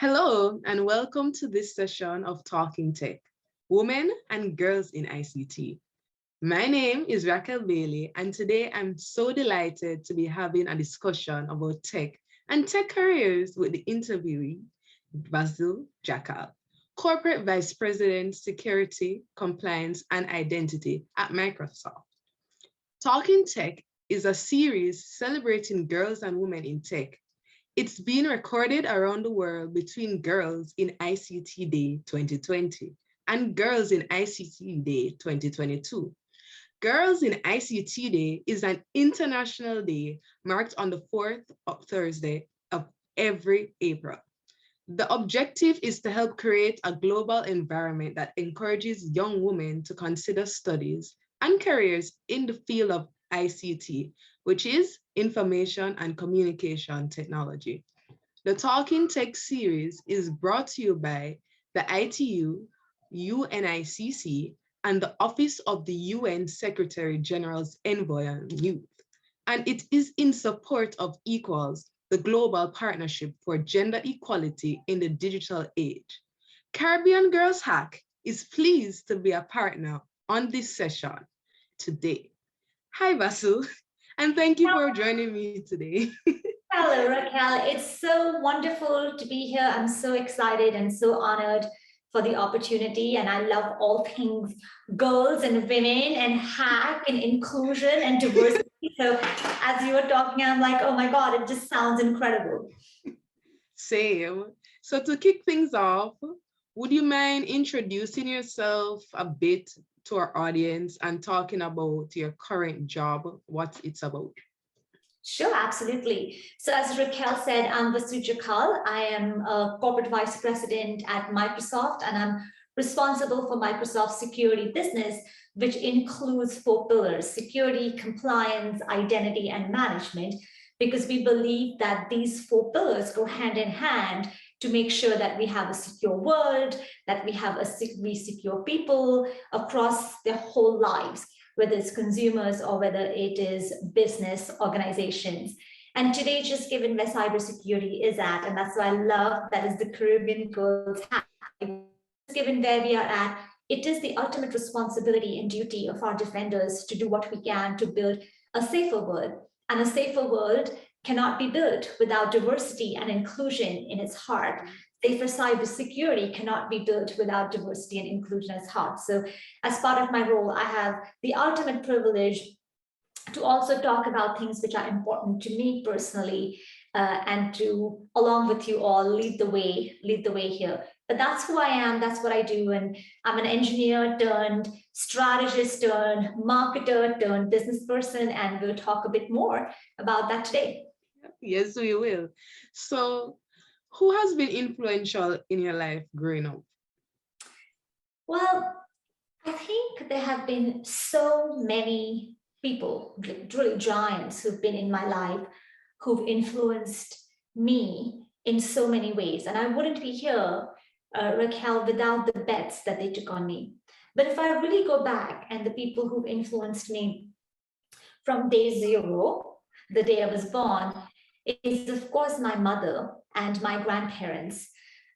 Hello, and welcome to this session of Talking Tech, Women and Girls in ICT. My name is Racquel Bailey, and today I'm so delighted to be having a discussion about tech and tech careers with the interviewee, Vasu Jakkal, Corporate Vice President, Security, Compliance, and Identity at Microsoft. Talking Tech is a series celebrating girls and women in tech. It's been recorded around the world between Girls in ICT Day 2020 and Girls in ICT Day 2022. Girls in ICT Day is an international day marked on the fourth Thursday of every April. The objective is to help create a global environment that encourages young women to consider studies and careers in the field of ICT, which is Information and Communication Technology. The Talking Tech series is brought to you by the ITU, UNICC, and the Office of the UN Secretary General's Envoy on Youth. And it is in support of Equals, the global partnership for gender equality in the digital age. Caribbean Girls Hack is pleased to be a partner on this session today. Hi, Vasu, and thank you for joining me today. Hello, Racquel. It's so wonderful to be here. I'm so excited and so honored for the opportunity. And I love all things girls and women and hack and inclusion and diversity. So as you were talking, I'm like, oh my God, it just sounds incredible. Same. So to kick things off, would you mind introducing yourself a bit to our audience and talking about your current job, what it's about? Sure, absolutely. So as Racquel said, I'm Vasu Jakkal. I am a corporate vice president at Microsoft, and I'm responsible for Microsoft security business, which includes 4 pillars: security, compliance, identity, and management, because we believe that these 4 pillars go hand in hand to make sure that we have a secure world, that we have we secure people across their whole lives, whether it's consumers or whether it is business organizations. And today, just given where cybersecurity is at, and that's why I love that is the Caribbean Girls Hack. Given where we are at, it is the ultimate responsibility and duty of our defenders to do what we can to build a safer world. And a safer world cannot be built without diversity and inclusion in its heart. Safer cybersecurity cannot be built without diversity and inclusion as heart. So as part of my role, I have the ultimate privilege to also talk about things which are important to me personally, and to, along with you all, lead the way here. But that's who I am, that's what I do. And I'm an engineer turned strategist turned marketer turned business person, and we'll talk a bit more about that today. Yes, we will. So who has been influential in your life growing up? Well, I think there have been so many people, really giants, who've been in my life, who've influenced me in so many ways. And I wouldn't be here, Racquel, without the bets that they took on me. But if I really go back, and the people who've influenced me from day zero, the day I was born, is of course my mother and my grandparents,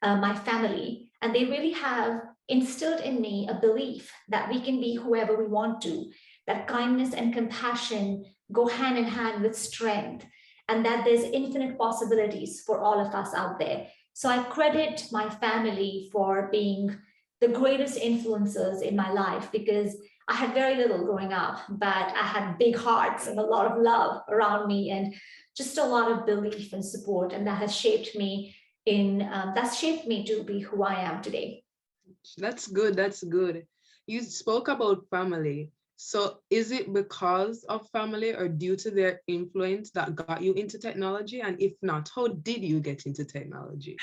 my family, and they really have instilled in me a belief that we can be whoever we want to, that kindness and compassion go hand in hand with strength, and that there's infinite possibilities for all of us out there. So I credit my family for being the greatest influencers in my life, because I had very little growing up, but I had big hearts and a lot of love around me, and just a lot of belief and support, and that has shaped me to be who I am today. That's good. That's good. You spoke about family. So is it because of family or due to their influence that got you into technology? And if not, how did you get into technology?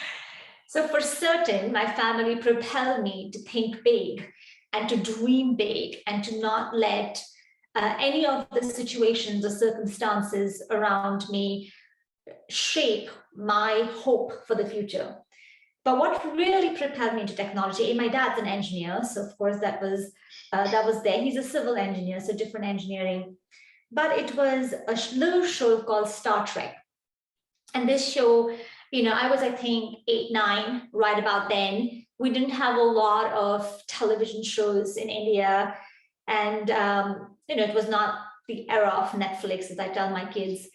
So for certain, my family propelled me to think big and to dream big, and to not let any of the situations or circumstances around me shape my hope for the future. But what really propelled me into technology, my dad's an engineer, so of course that was there. He's a civil engineer, so different engineering. But it was a little show called Star Trek. And this show I was, I think, 8, 9, right about then. We didn't have a lot of television shows in India. And, it was not the era of Netflix, as I tell my kids.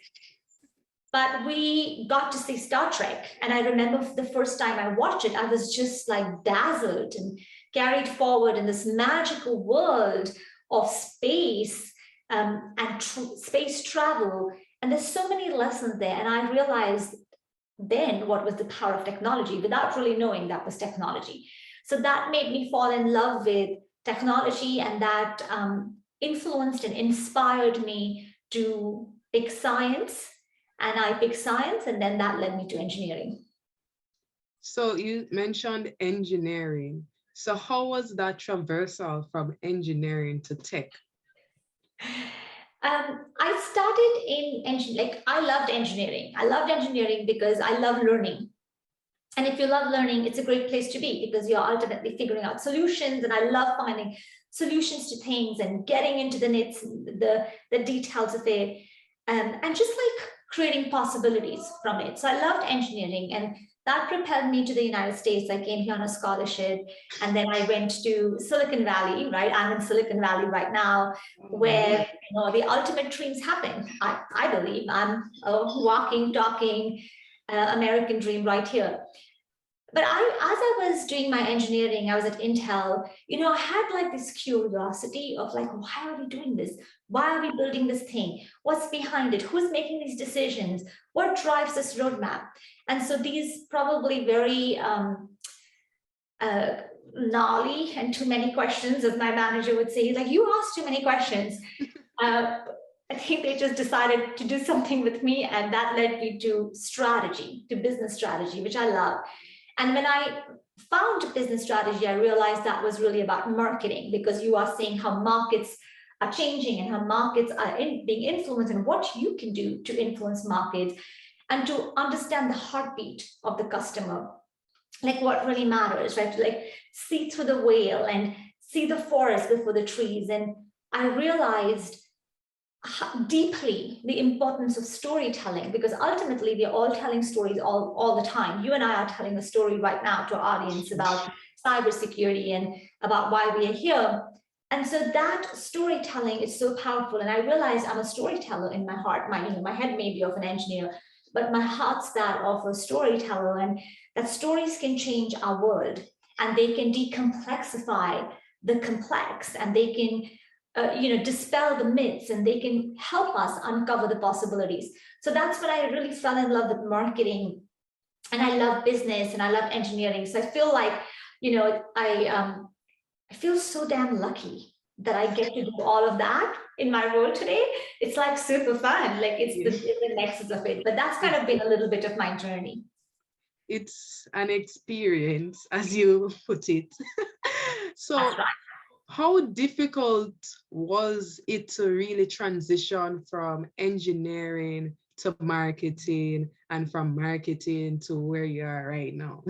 But we got to see Star Trek. And I remember the first time I watched it, I was just like dazzled and carried forward in this magical world of space and space travel. And there's so many lessons there. And I realized then what was the power of technology without really knowing that was technology. So that made me fall in love with technology, and that influenced and inspired me to pick science. And I picked science, and then that led me to engineering. So you mentioned engineering. So how was that traversal from engineering to tech? I started in engineering. I loved engineering. I loved engineering because I love learning. And if you love learning, it's a great place to be because you're ultimately figuring out solutions. And I love finding solutions to things and getting into the nits, the details of it, and just like creating possibilities from it. So I loved engineering, and that propelled me to the United States. I came here on a scholarship, and then I went to Silicon Valley, right? I'm in Silicon Valley right now, where the ultimate dreams happen. I believe I'm a walking, talking American dream right here. But as I was doing my engineering, I was at Intel, I had like this curiosity of like, why are we doing this? Why are we building this thing? What's behind it? Who's making these decisions? What drives this roadmap? And so these probably very gnarly and too many questions, as my manager would say, like, you asked too many questions. I think they just decided to do something with me, and that led me to strategy, to business strategy, which I love. And when I found business strategy, I realized that was really about marketing, because you are seeing how markets are changing and how markets are being influenced, and what you can do to influence markets, and to understand the heartbeat of the customer, like what really matters, right? Like see through the veil and see the forest before the trees. And I realized deeply the importance of storytelling, because ultimately we're all telling stories all the time. You and I are telling a story right now to our audience about cybersecurity and about why we are here. And so that storytelling is so powerful. And I realized I'm a storyteller in my heart. My head may be of an engineer, but my heart's that of a storyteller, and that stories can change our world, and they can decomplexify the complex, and they can dispel the myths, and they can help us uncover the possibilities. So that's when I really fell in love with marketing, and I love business, and I love engineering. So I feel like, I feel so damn lucky that I get to do all of that in my role today. It's like super fun. Like it's the nexus of it. But that's kind of been a little bit of my journey. It's an experience, as you put it. So that's right. How difficult was it to really transition from engineering to marketing, and from marketing to where you are right now?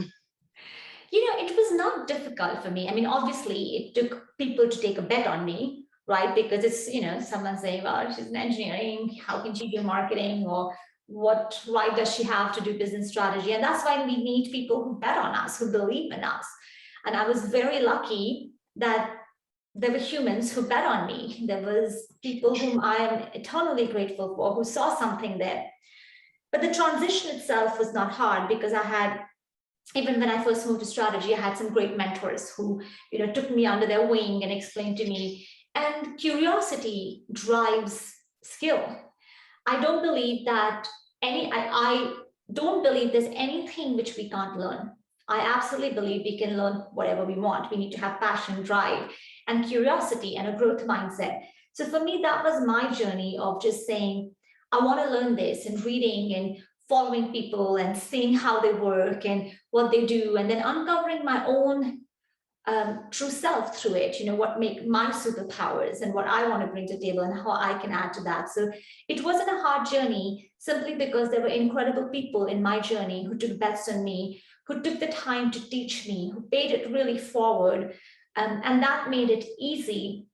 It was not difficult for me. I mean, obviously, it took people to take a bet on me, right? Because it's, someone saying, well, she's in engineering, how can she do marketing? Or what right does she have to do business strategy? And that's why we need people who bet on us, who believe in us. And I was very lucky that there were humans who bet on me. There was people whom I am eternally grateful for, who saw something there. But the transition itself was not hard, because I had, even when I first moved to strategy, I had some great mentors who, took me under their wing and explained to me. And curiosity drives skill. I don't believe that I don't believe there's anything which we can't learn. I absolutely believe we can learn whatever we want. We need to have passion, drive, and curiosity, and a growth mindset. So for me, that was my journey of just saying, I want to learn this, and reading and following people and seeing how they work and what they do, and then uncovering my own true self through it, what make my superpowers and what I want to bring to the table and how I can add to that. So it wasn't a hard journey, simply because there were incredible people in my journey who took bets on me, who took the time to teach me, who paid it really forward. And that made it easy.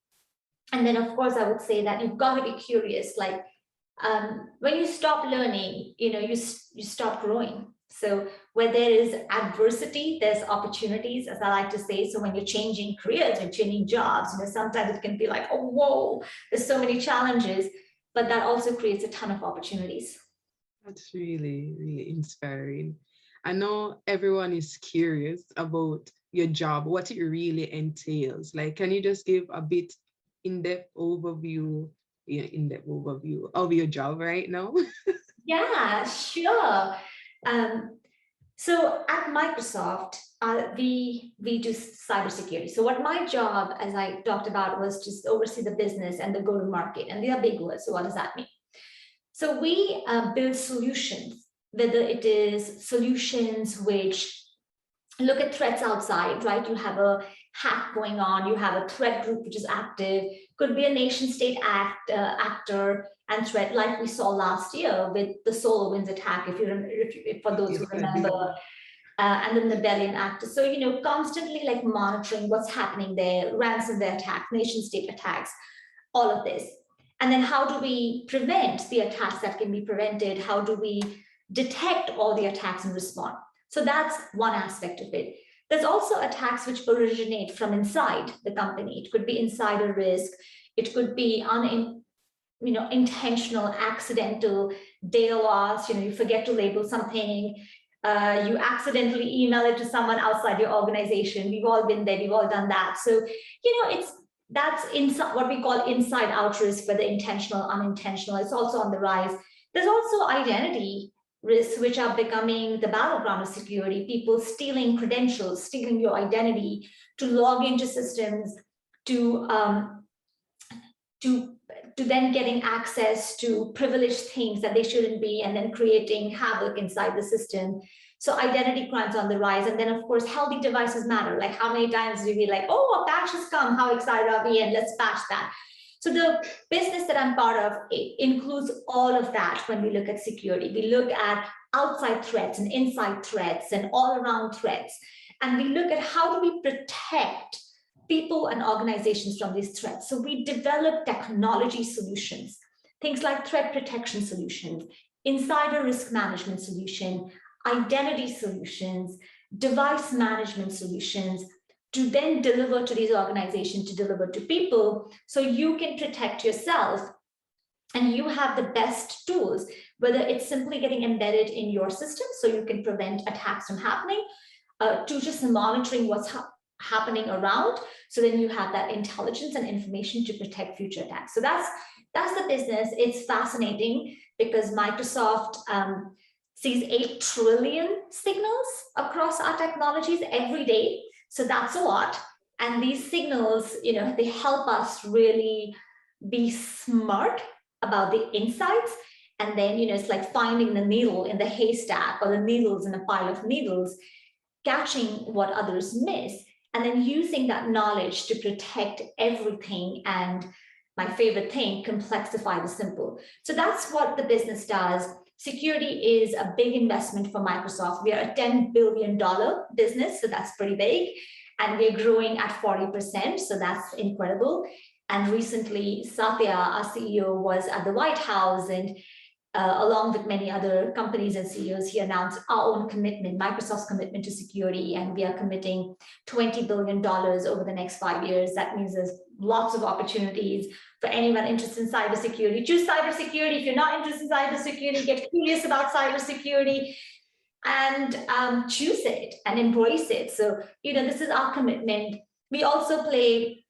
And then, of course, I would say that you've got to be curious. Like when you stop learning, you stop growing. So where there is adversity, there's opportunities, as I like to say. So when you're changing careers, you're changing jobs, sometimes it can be like, oh, whoa, there's so many challenges, but that also creates a ton of opportunities. That's really, really inspiring. I know everyone is curious about your job, what it really entails. Like, can you just give a bit in-depth overview, in-depth overview of your job right now? Yeah, sure. So at Microsoft, we do cybersecurity. So what my job, as I talked about, was to oversee the business and the go-to-market. And they are big words. So what does that mean? So we build solutions, whether it is solutions which look at threats outside, right? You have a hack going on, you have a threat group which is active, could be a nation state actor and threat, like we saw last year with the SolarWinds attack, if for those who remember, and then the Bellion Act. So, constantly like monitoring what's happening there, ransomware attacks, nation state attacks, all of this. And then how do we prevent the attacks that can be prevented? How do we detect all the attacks and respond? So that's one aspect of it. There's also attacks which originate from inside the company. It could be insider risk. It could be intentional, accidental data loss. You forget to label something. You accidentally email it to someone outside your organization. We've all been there. We've all done that. So, that's what we call inside out risk, whether intentional, unintentional. It's also on the rise. There's also identity risks, which are becoming the battleground of security. People stealing credentials, stealing your identity to log into systems, to then getting access to privileged things that they shouldn't be, and then creating havoc inside the system. So identity crimes on the rise. And then, of course, healthy devices matter. Like how many times do we like, oh, a patch has come, how excited are we, and let's patch that. So the business that I'm part of, it includes all of that when we look at security. We look at outside threats and inside threats and all around threats. And we look at how do we protect people and organizations from these threats. So we develop technology solutions, things like threat protection solutions, insider risk management solution, identity solutions, device management solutions, to then deliver to these organizations, to deliver to people, so you can protect yourself and you have the best tools, whether it's simply getting embedded in your system so you can prevent attacks from happening, to just monitoring what's happening around, so then you have that intelligence and information to protect future attacks. So that's the business. It's fascinating because Microsoft sees 8 trillion signals across our technologies every day. So that's a lot. And these signals, they help us really be smart about the insights. And then, it's like finding the needle in the haystack or the needles in a pile of needles, catching what others miss, and then using that knowledge to protect everything. And my favorite thing, complexify the simple. So that's what the business does. Security is a big investment for Microsoft. We are a $10 billion business, so that's pretty big. And we're growing at 40%, so that's incredible. And recently, Satya, our CEO, was at the White House, and along with many other companies and CEOs, he announced our own commitment, Microsoft's commitment to security, and we are committing $20 billion over the next 5 years. That means there's lots of opportunities for anyone interested in cybersecurity. Choose cybersecurity. If you're not interested in cybersecurity, get curious about cybersecurity and choose it and embrace it. So, this is our commitment. We also play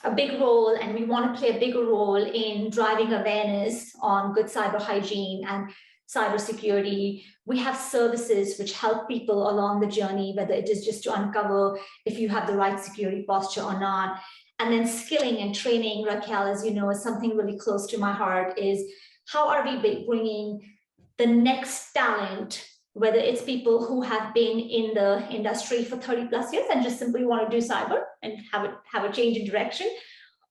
a big role, and we want to play a bigger role in driving awareness on good cyber hygiene and cybersecurity. We have services which help people along the journey, whether it is just to uncover if you have the right security posture or not. And then skilling and training, Racquel, as you know, is something really close to my heart, is how are we bringing the next talent, whether it's people who have been in the industry for 30 plus years and just simply want to do cyber and have a change in direction,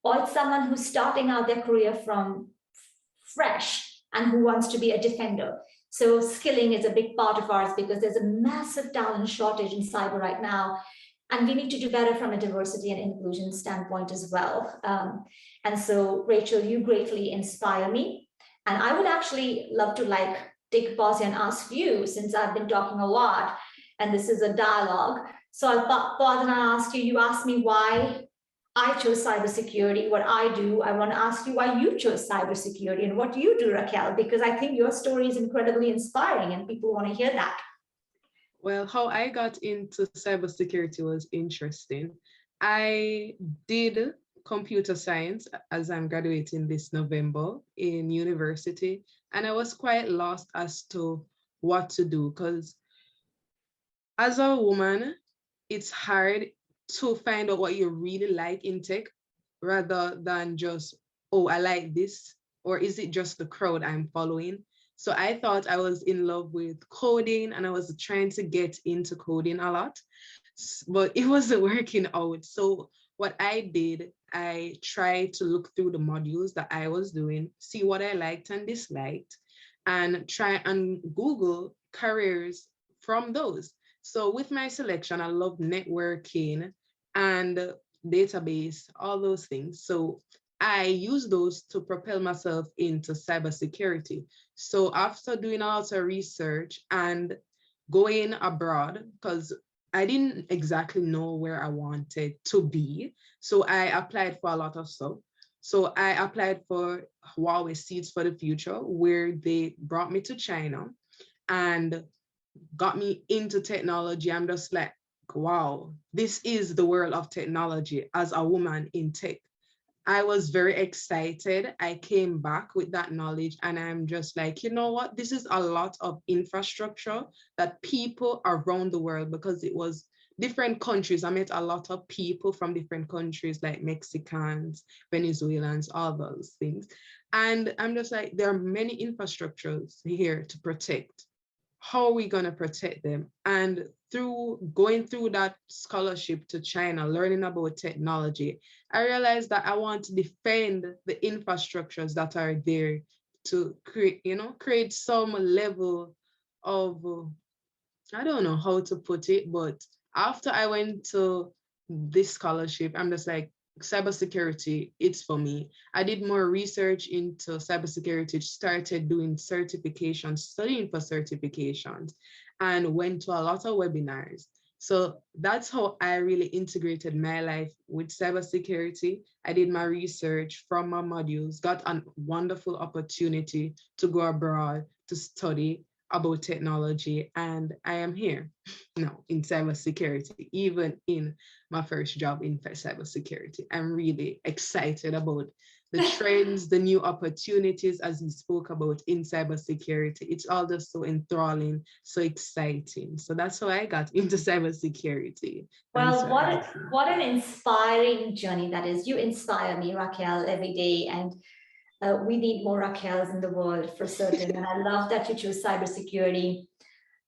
or it's someone who's starting out their career from fresh and who wants to be a defender. So skilling is a big part of ours because there's a massive talent shortage in cyber right now. And we need to do better from a diversity and inclusion standpoint as well. And so, Rachel, you greatly inspire me. And I would actually love to take a pause and ask you, since I've been talking a lot and this is a dialogue. So I'll pause and I'll ask you, you asked me why I chose cybersecurity, what I do. I want to ask you why you chose cybersecurity and what you do, Racquel, because I think your story is incredibly inspiring and people want to hear that. Well, how I got into cybersecurity was interesting. I did computer science as I'm graduating this November in university, and I was quite lost as to what to do because as a woman, it's hard to find out what you really like in tech rather than just, oh, I like this, or is it just the crowd I'm following? So I thought I was in love with coding and I was trying to get into coding a lot, but it wasn't working out. So what I did, I tried to look through the modules that I was doing, see what I liked and disliked, and try and Google careers from those. So with my selection, I love networking and database, all those things. So I use those to propel myself into cybersecurity. So after doing a lot of research and going abroad, because I didn't exactly know where I wanted to be, so I applied for a lot of stuff. So I applied for Huawei Seeds for the Future, where they brought me to China and got me into technology. I'm just like, wow, this is the world of technology as a woman in tech. I was very excited. I came back with that knowledge and I'm just like, you know what? This is a lot of infrastructure that people around the world, because it was different countries. I met a lot of people from different countries like Mexicans, Venezuelans, all those things. And I'm just like, there are many infrastructures here to protect. How are we going to protect them? And through going through that scholarship to China, learning about technology, I realized that I want to defend the infrastructures that are there to create, create some level of, I don't know how to put it, but after I went to this scholarship, I'm just like, cybersecurity, it's for me. I did more research into cybersecurity, started doing certifications, studying for certifications, and went to a lot of webinars. So that's how I really integrated my life with cybersecurity. I did my research from my modules, got a wonderful opportunity to go abroad to study about technology, and I am here now in cybersecurity, even in my first job in cybersecurity. I'm really excited about the trends, the new opportunities, as you spoke about in cybersecurity. It's all just so enthralling, so exciting. So that's how I got into cybersecurity. Well, what an inspiring journey that is. You inspire me, Racquel, every day. And we need more Racquels in the world for certain. And I love that you chose cybersecurity.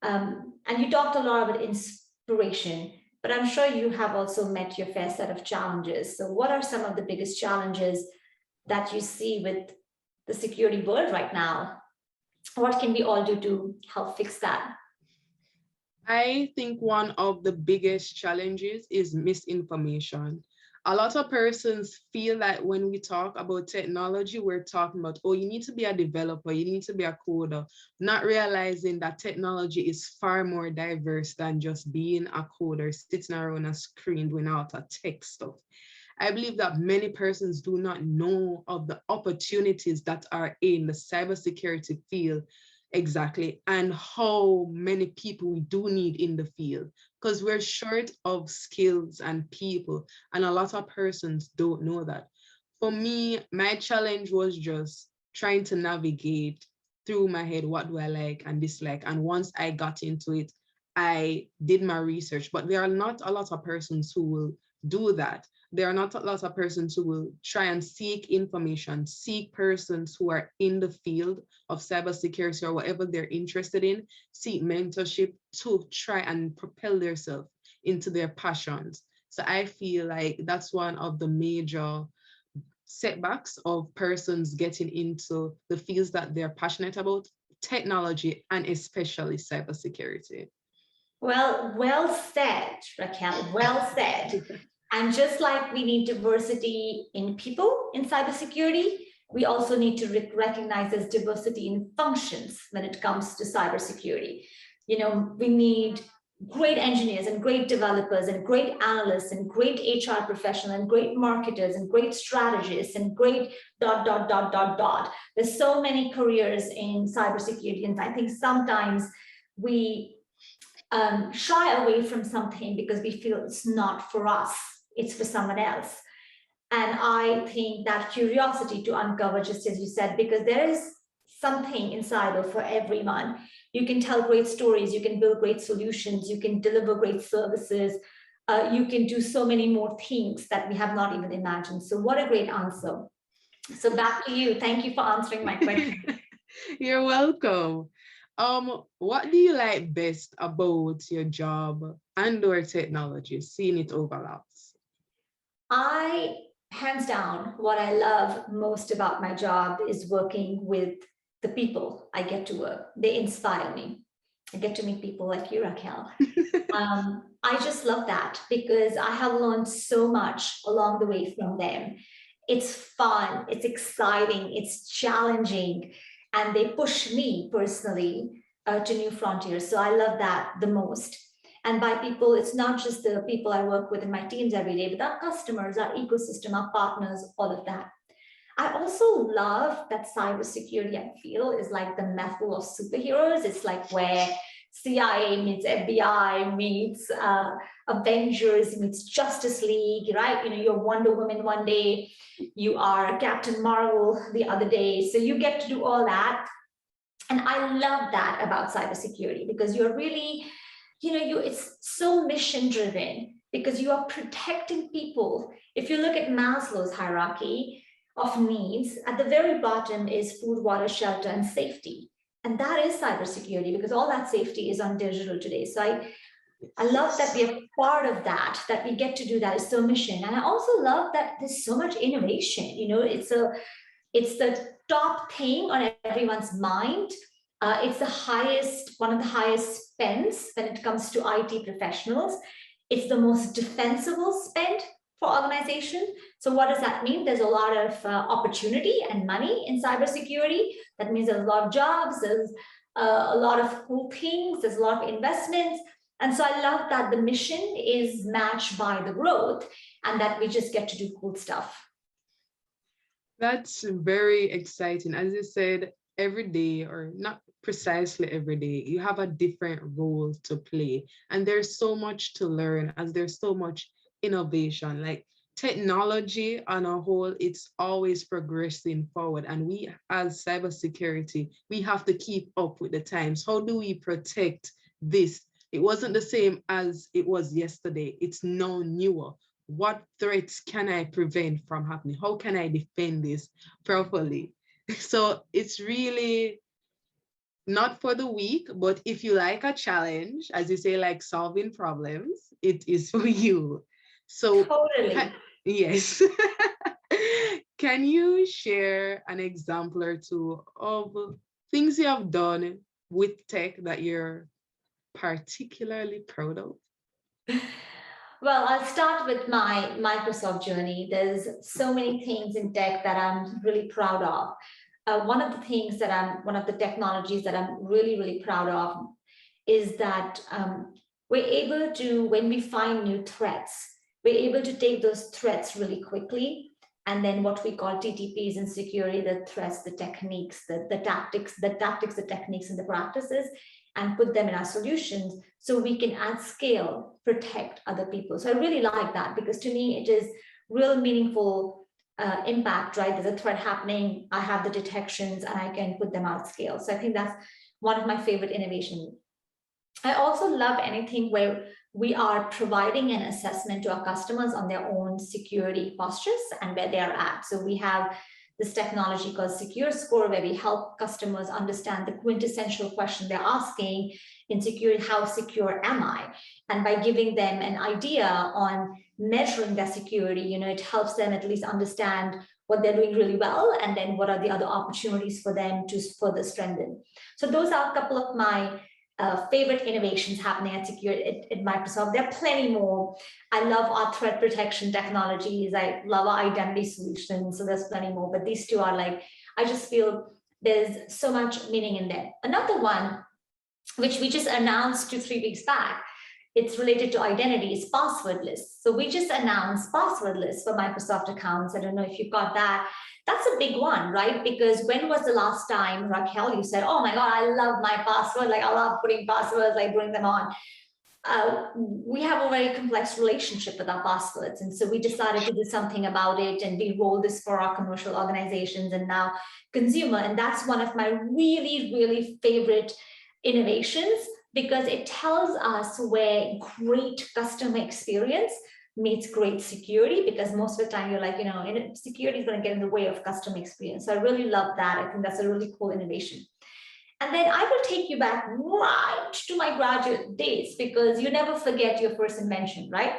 And you talked a lot about inspiration, but I'm sure you have also met your fair set of challenges. So what are some of the biggest challenges that you see with the security world right now? What can we all do to help fix that? I think one of the biggest challenges is misinformation. A lot of persons feel that when we talk about technology, we're talking about, oh, you need to be a developer, you need to be a coder, not realizing that technology is far more diverse than just being a coder, sitting around a screen doing all that tech stuff. I believe that many persons do not know of the opportunities that are in the cybersecurity field exactly, and how many people we do need in the field, because we're short of skills and people, and a lot of persons don't know that. For me, my challenge was just trying to navigate through my head, what do I like and dislike? And once I got into it, I did my research, but there are not a lot of persons who will do that. There are not a lot of persons who will try and seek information, seek persons who are in the field of cybersecurity or whatever they're interested in, seek mentorship to try and propel themselves into their passions. So I feel like that's one of the major setbacks of persons getting into the fields that they're passionate about, technology and especially cybersecurity. Well said, Racquel, well said. And just like we need diversity in people in cybersecurity, we also need to recognize there's diversity in functions when it comes to cybersecurity. You know, we need great engineers and great developers and great analysts and great HR professionals and great marketers and great strategists and great ... There's so many careers in cybersecurity, and I think sometimes we shy away from something because we feel it's not for us, it's for someone else. And I think that curiosity to uncover, just as you said, because there is something in cyber for everyone. You can tell great stories, you can build great solutions, you can deliver great services, you can do so many more things that we have not even imagined. So what a great answer. So back to you. Thank you for answering my question. You're welcome. What do you like best about your job and/or technology, seeing it overlaps? Hands down, what I love most about my job is working with the people I get to work. They inspire me. I get to meet people like you, Racquel. I just love that because I have learned so much along the way from them. It's fun, it's exciting, it's challenging, and they push me personally to new frontiers. So I love that the most. And by people, it's not just the people I work with in my teams every day, but our customers, our ecosystem, our partners, all of that. I also love that cybersecurity, I feel, is like the method of superheroes. It's like where CIA meets FBI meets Avengers meets Justice League, right? You know, you're Wonder Woman one day, you are Captain Marvel the other day. So you get to do all that. And I love that about cybersecurity because you're really, you know, it's so mission driven because you are protecting people. If you look at Maslow's hierarchy of needs, at the very bottom is food, water, shelter, and safety. And that is cybersecurity because all that safety is on digital today. So I love that we are part of that, that we get to do that. It's so mission. And I also love that there's so much innovation. You know, it's the top thing on everyone's mind. It's the highest, one of the highest spends when it comes to IT professionals. It's the most defensible spend for organizations. So what does that mean? There's a lot of opportunity and money in cybersecurity. That means there's a lot of jobs, there's a lot of cool things, there's a lot of investments. And so I love that the mission is matched by the growth and that we just get to do cool stuff. That's very exciting. As you said, every day, or not precisely every day, you have a different role to play. And there's so much to learn as there's so much innovation. Like technology on a whole, it's always progressing forward. And we as cybersecurity, we have to keep up with the times. How do we protect this? It wasn't the same as it was yesterday. It's now newer. What threats can I prevent from happening? How can I defend this properly? So it's really not for the weak, but if you like a challenge, as you say, like solving problems, it is for you. So totally. Yes. Can you share an example or two of things you have done with tech that you're particularly proud of? Well, I'll start with my Microsoft journey. There's so many things in tech that I'm really proud of. One of the technologies that I'm really, really proud of is that we're able to, when we find new threats, we're able to take those threats really quickly. And then what we call TTPs in security, the threats, the techniques, the tactics, the techniques, and the practices, and put them in our solutions so we can at scale protect other people. So I really like that because to me, it is real meaningful impact, right? There's a threat happening, I have the detections and I can put them out scale. So I think that's one of my favorite innovations. I also love anything where we are providing an assessment to our customers on their own security postures and where they are at. So we have this technology called Secure Score, where we help customers understand the quintessential question they're asking in security: how secure am I? And by giving them an idea on measuring their security, it helps them at least understand what they're doing really well, and then what are the other opportunities for them to further strengthen. So those are a couple of my favorite innovations happening at security at Microsoft. There are plenty more. I love our threat protection technologies. I love our identity solutions. So there's plenty more, but these two are like, I just feel there's so much meaning in there. Another one, which we just announced 2-3 weeks back, it's related to identity, is passwordless. So we just announced passwordless for Microsoft accounts. I don't know if you got that. That's a big one, right? Because when was the last time, Racquel, you said, oh my God, I love my password. Like I love putting passwords, like putting them on. We have a very complex relationship with our passwords. And so we decided to do something about it. And we roll this for our commercial organizations and now consumer. And that's one of my really, really favorite innovations, because it tells us where great customer experience meets great security, because most of the time you're like, security is going to get in the way of customer experience. So I really love that. I think that's a really cool innovation. And then I will take you back right to my graduate days, because you never forget your first invention, right?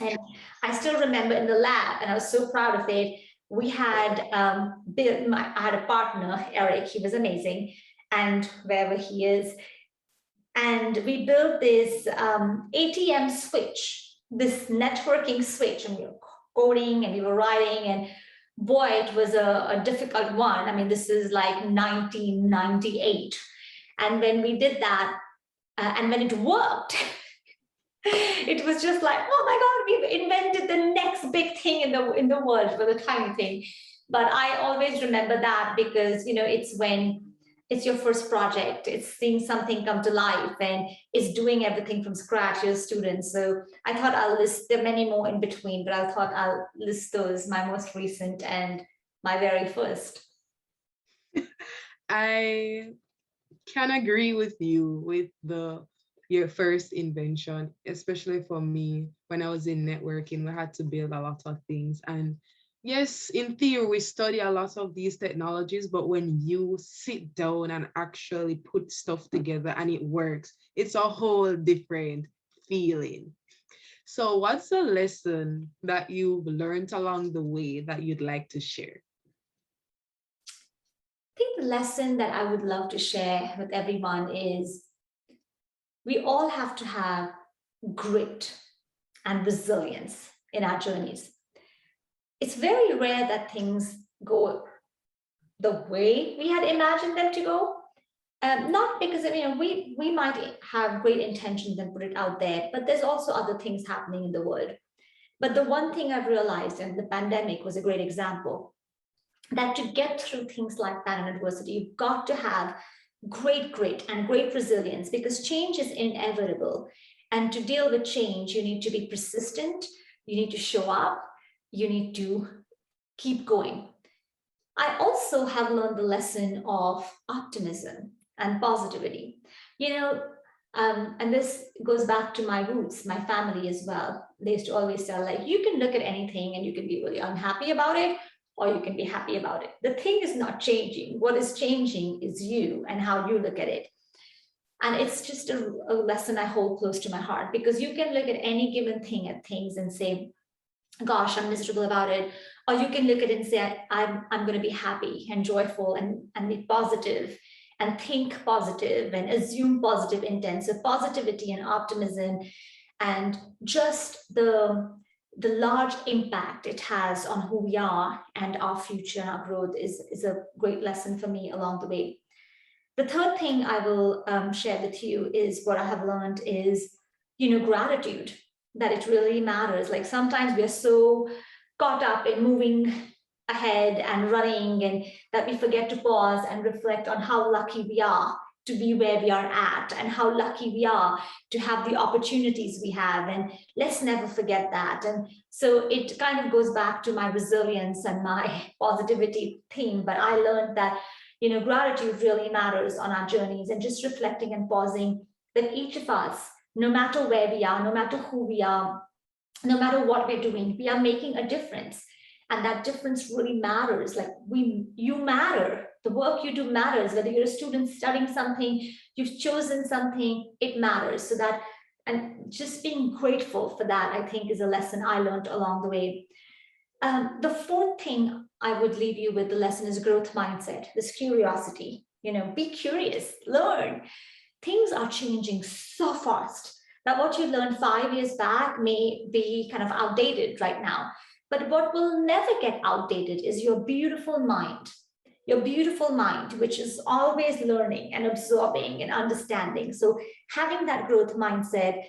And I still remember in the lab, and I was so proud of it. We had I had a partner, Eric, he was amazing, and wherever he is. And we built this ATM switch, this networking switch, and we were coding and we were writing, and boy, it was a difficult one. I mean, this is like 1998. And when we did that, and when it worked, it was just like, oh my God, we've invented the next big thing in the world for the tiny thing. But I always remember that, because, it's when it's your first project, it's seeing something come to life, and it's doing everything from scratch, your students. So I thought I'll list, there are many more in between, but I thought I'll list those, my most recent and my very first. I can agree with you with your first invention, especially for me. When I was in networking, we had to build a lot of things. And yes, in theory, we study a lot of these technologies, but when you sit down and actually put stuff together and it works, it's a whole different feeling. So what's a lesson that you've learned along the way that you'd like to share? I think the lesson that I would love to share with everyone is we all have to have grit and resilience in our journeys. It's very rare that things go the way we had imagined them to go. Not because, we might have great intentions and put it out there, but there's also other things happening in the world. But the one thing I've realized, and the pandemic was a great example, that to get through things like that in adversity, you've got to have great grit and great resilience, because change is inevitable. And to deal with change, you need to be persistent, you need to show up, you need to keep going. I also have learned the lesson of optimism and positivity. And this goes back to my roots, my family as well. They used to always tell, like, you can look at anything and you can be really unhappy about it, or you can be happy about it. The thing is not changing. What is changing is you and how you look at it. And it's just a lesson I hold close to my heart, because you can look at any given thing at things and say, gosh, I'm miserable about it. Or you can look at it and say, I'm going to be happy and joyful and be positive and think positive and assume positive intent. So positivity and optimism, and just the large impact it has on who we are and our future and our growth is a great lesson for me along the way. The third thing I will share with you is what I have learned is, gratitude, that it really matters. Like sometimes we are so caught up in moving ahead and running, and that we forget to pause and reflect on how lucky we are to be where we are at, and how lucky we are to have the opportunities we have. And let's never forget that. And so it kind of goes back to my resilience and my positivity theme. But I learned that, gratitude really matters on our journeys, and just reflecting and pausing that each of us, no matter where we are, no matter who we are, no matter what we're doing, we are making a difference. And that difference really matters. Like you matter. The work you do matters. Whether you're a student studying something, you've chosen something, it matters. So that, and just being grateful for that, I think, is a lesson I learned along the way. The fourth thing I would leave you with, the lesson, is growth mindset, this curiosity. Be curious, learn. things are changing so fast that what you learned 5 years back may be kind of outdated right now. But what will never get outdated is your beautiful mind. Your beautiful mind, which is always learning and absorbing and understanding. So having that growth mindset,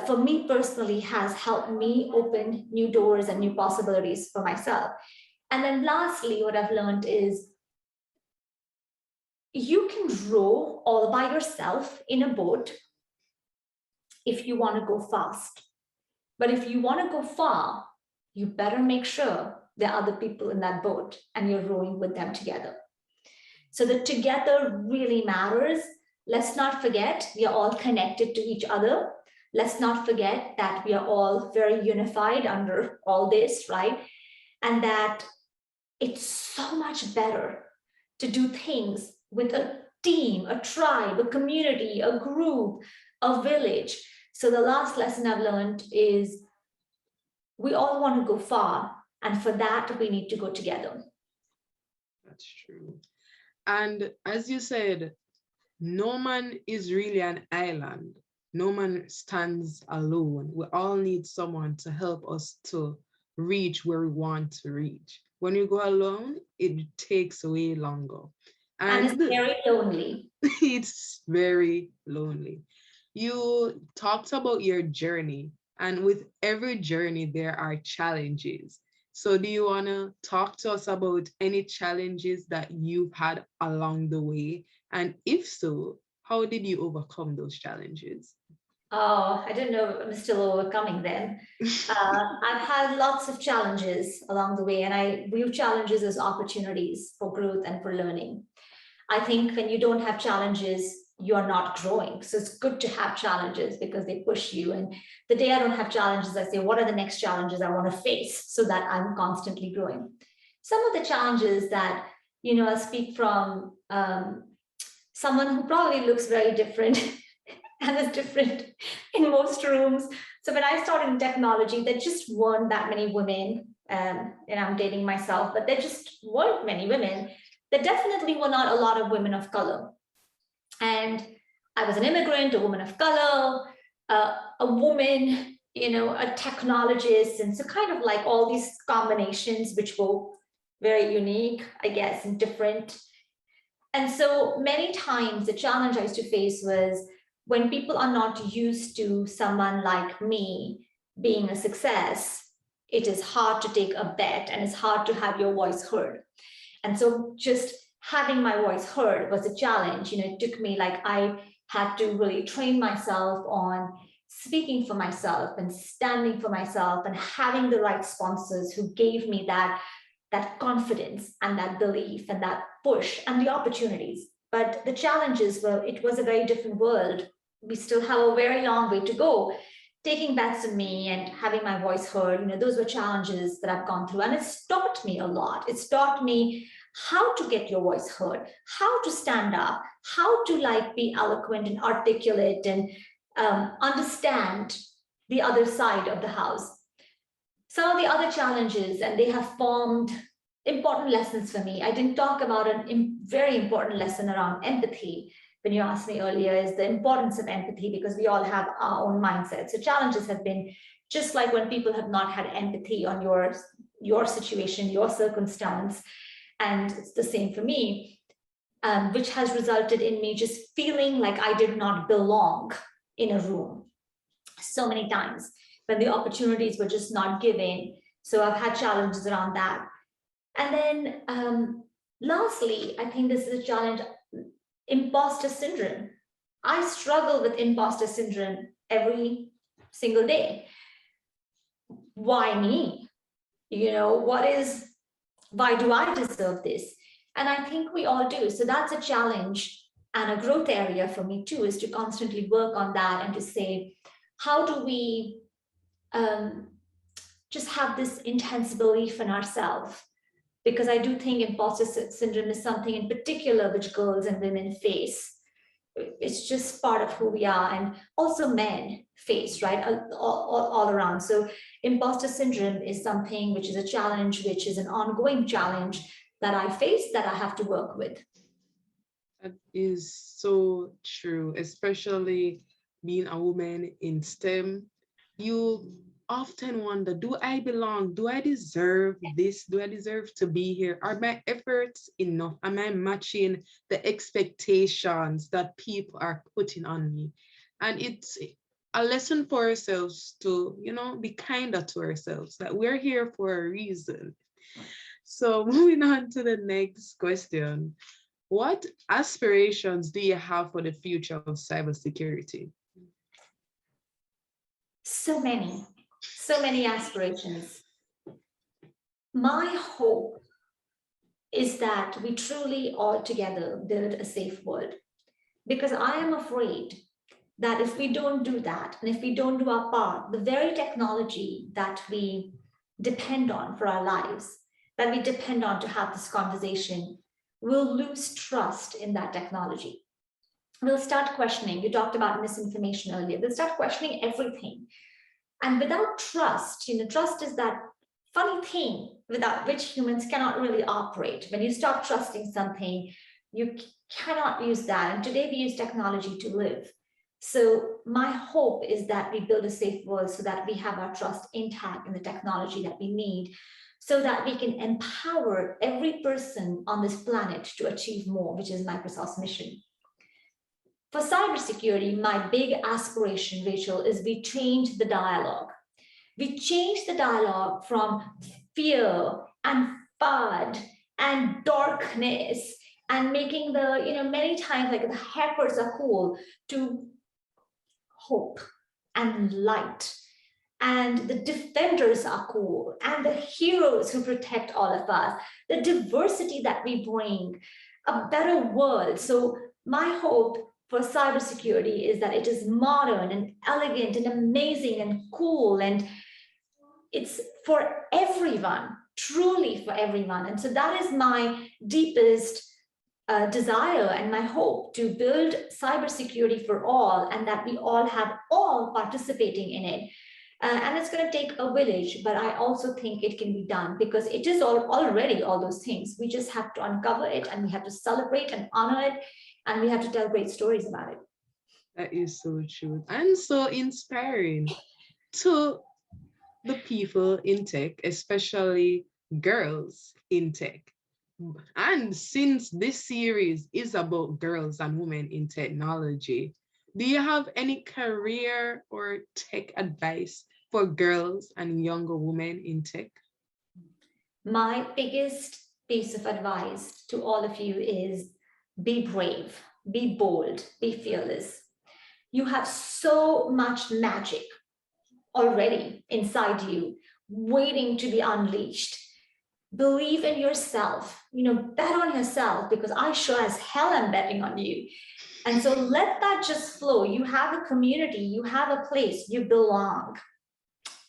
for me personally, has helped me open new doors and new possibilities for myself. And then lastly, what I've learned is you can row all by yourself in a boat if you want to go fast. But if you want to go far, you better make sure there are other people in that boat and you're rowing with them together. So the together really matters. Let's not forget we are all connected to each other. Let's not forget that we are all very unified under all this, right? And that it's so much better to do things with a team, a tribe, a community, a group, a village. So the last lesson I've learned is we all want to go far, and for that, we need to go together. That's true. And as you said, no man is really an island. No man stands alone. We all need someone to help us to reach where we want to reach. When you go alone, it takes way longer. And it's very lonely. It's very lonely. You talked about your journey, and with every journey, there are challenges. So do you want to talk to us about any challenges that you've had along the way? And if so, how did you overcome those challenges? Oh, I don't know, I'm still overcoming them. I've had lots of challenges along the way, and I view challenges as opportunities for growth and for learning. I think when you don't have challenges, you're not growing. So it's good to have challenges because they push you. And the day I don't have challenges, I say, what are the next challenges I want to face so that I'm constantly growing? Some of the challenges that, I speak from someone who probably looks very different and is different in most rooms. So when I started in technology, there just weren't that many women, and I'm dating myself, but there just weren't many women. There definitely were not a lot of women of color. And I was an immigrant, a woman of color, a woman, a technologist. And so kind of like all these combinations, which were very unique, I guess, and different. And so many times the challenge I used to face was when people are not used to someone like me being a success, it is hard to take a bet and it's hard to have your voice heard. And so just having my voice heard was a challenge. It took me, like, I had to really train myself on speaking for myself and standing for myself and having the right sponsors who gave me that confidence and that belief and that push and the opportunities. But the challenges were, it was a very different world. We still have a very long way to go. Taking bets on me and having my voice heard, those were challenges that I've gone through. And it's taught me a lot. It's taught me how to get your voice heard, how to stand up, how to be eloquent and articulate and understand the other side of the house. Some of the other challenges, and they have formed important lessons for me. I didn't talk about a very important lesson around empathy when you asked me earlier, is the importance of empathy, because we all have our own mindsets. So challenges have been just like when people have not had empathy on your situation, your circumstance. And it's the same for me, which has resulted in me just feeling like I did not belong in a room so many times when the opportunities were just not given. So I've had challenges around that. And then lastly, I think this is a challenge, imposter syndrome. I struggle with imposter syndrome every single day. Why me? Why do I deserve this? And I think we all do. So that's a challenge and a growth area for me too, is to constantly work on that and to say, how do we just have this intense belief in ourselves? Because I do think imposter syndrome is something in particular which girls and women face. It's just part of who we are, and also men face, right, all around. So imposter syndrome is something which is a challenge, which is an ongoing challenge that I face, that I have to work with. That is so true, especially being a woman in STEM. You often wonder, do I belong? Do I deserve this? Do I deserve to be here? Are my efforts enough? Am I matching the expectations that people are putting on me? And it's a lesson for ourselves to, be kinder to ourselves, that we're here for a reason. So moving on to the next question. What aspirations do you have for the future of cybersecurity? So many aspirations. My hope is that we truly all together build a safe world. Because I am afraid that if we don't do that, and if we don't do our part, the very technology that we depend on for our lives, that we depend on to have this conversation, will lose trust in that technology. We'll start questioning. You talked about misinformation earlier. We'll start questioning everything. And without trust, trust is that funny thing without which humans cannot really operate. When you stop trusting something, you cannot use that. And today we use technology to live. So my hope is that we build a safe world so that we have our trust intact in the technology that we need, so that we can empower every person on this planet to achieve more, which is Microsoft's mission. For cybersecurity, my big aspiration, Rachel, is we change the dialogue. We change the dialogue from fear and FUD and darkness and making the, many times like the hackers are cool, to hope and light. And the defenders are cool, and the heroes who protect all of us, the diversity that we bring, a better world. So my hope for cybersecurity is that it is modern and elegant and amazing and cool, and it's for everyone, truly for everyone. And so that is my deepest desire and my hope, to build cybersecurity for all, and that we all have all participating in it. And it's going to take a village, but I also think it can be done, because it is already all those things. We just have to uncover it, and we have to celebrate and honor it, and we have to tell great stories about it. That is so true and so inspiring to the people in tech, especially girls in tech. And since this series is about girls and women in technology, do you have any career or tech advice for girls and younger women in tech? My biggest piece of advice to all of you is be brave, be bold, be fearless. You have so much magic already inside you, waiting to be unleashed. Believe in yourself, bet on yourself, because I sure as hell am betting on you. And so let that just flow. You have a community, you have a place, you belong,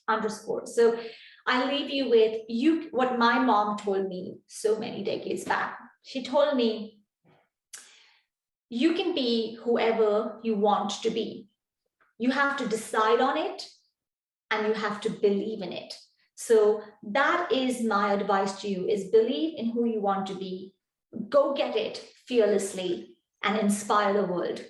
underscore. So I leave you with what my mom told me so many decades back. She told me, you can be whoever you want to be. You have to decide on it, and you have to believe in it. So that is my advice to you, is believe in who you want to be, go get it fearlessly, and inspire the world.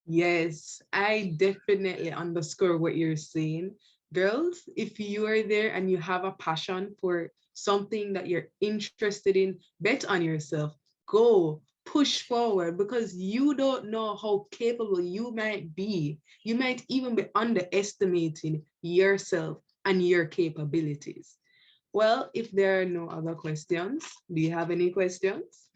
Yes, I definitely underscore what you're saying. Girls, if you are there and you have a passion for something that you're interested in, bet on yourself. Go, push forward, because you don't know how capable you might be. You might even be underestimating yourself and your capabilities. Well, if there are no other questions, do you have any questions?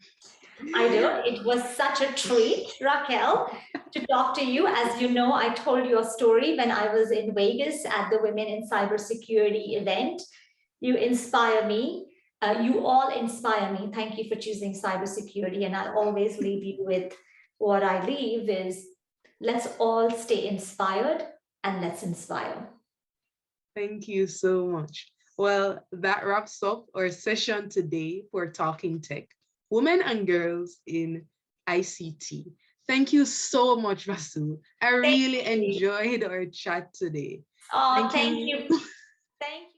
I do. It was such a treat, Racquel, to talk to you. As you know, I told you a story when I was in Vegas at the Women in Cybersecurity event. You inspire me. You all inspire me. Thank you for choosing cybersecurity. And I'll always leave you with what I leave is, let's all stay inspired, and let's inspire. Thank you so much. Well, that wraps up our session today for Talking Tech, Women and Girls in ICT. Thank you so much, Vasu. I really enjoyed our chat today. Oh, thank you. Thank you.